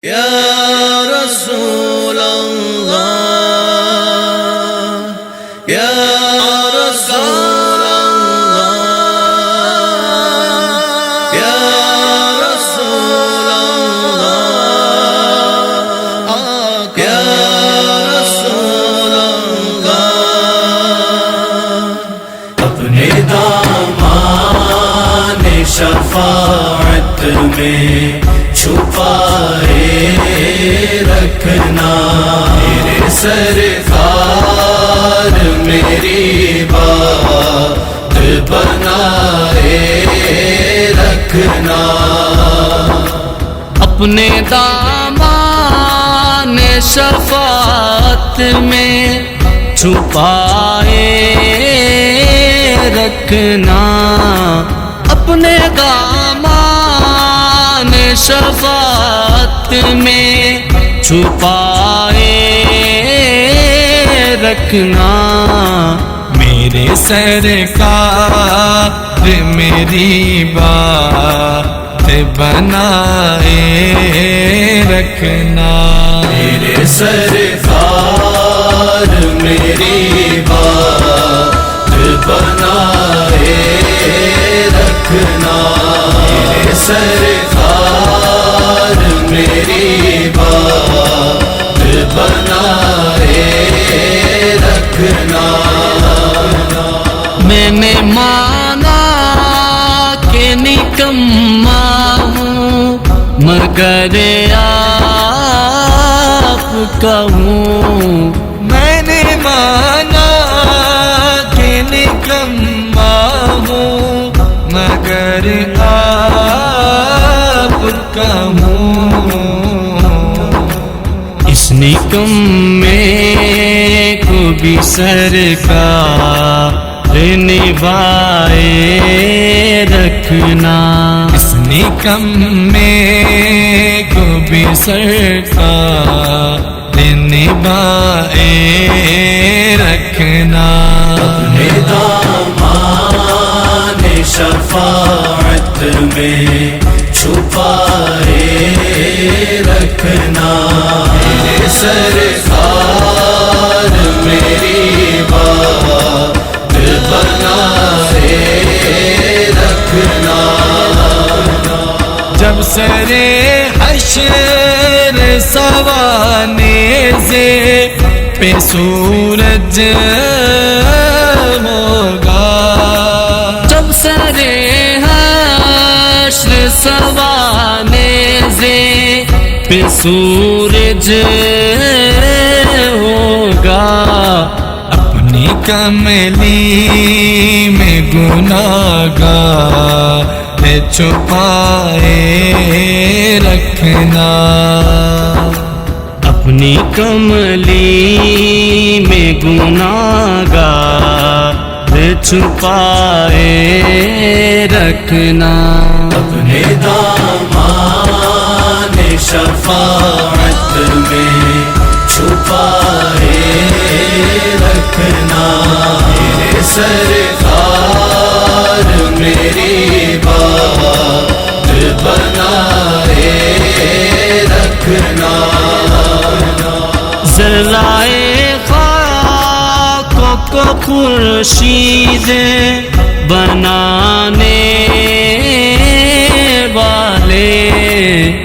یا رسول اللہ یا رسول اللہ یا رسول اللہ یا رسول اللہ اپنے دامان شفاعت میں چھپائے رکھنا میرے سرکار میری بات بنائے رکھنا اپنے دامان شفاعت میں چھپائے رکھنا اپنے دامان شفاعت میں چھپائے رکھنا میرے سرکار میری بات بنائے رکھنا میرے سرکار میری بات بنائے رکھنا میرے سرکار میری بات بنائے رکھنا میں نے مانا کہ نکما ہوں مگر آپ کا ہوں میں نے مانا کہ نکما ہوں مگر آپ کا ہوں اس نکمے کو بھی سرکار نبھائے رکھنا اس نکمے کو بھی سرکار نبھائے رکھنا اپنے دامان شفاعت میں چھپائے رکھنا میرے سرکار میری بات بنائے رکھنا جب سرے حشر سوانیزے پہ سورج ہوگا جب سرے حشر سوانیزے پہ سورج ہوگا اپنی کملی میں گناہگار چھپائے رکھنا اپنی کملی میں گناہگار چھپائے رکھنا اپنے دامان شفاعت میں چھپائے رکھنا میرے سرکار میری بات بنائے رکھنا ذرائع خاک کو خورشید بنانے والے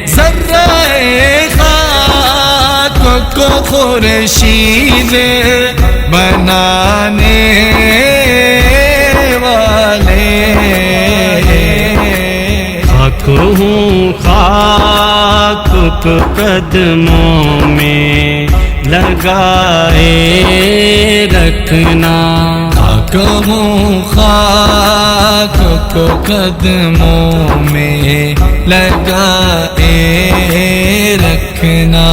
ذرائع خاک کو خورشید بنانے والے خاک ہوں خاک کو قدموں میں لگائے رکھنا خاک ہوں خاک کو قدموں میں لگائے رکھنا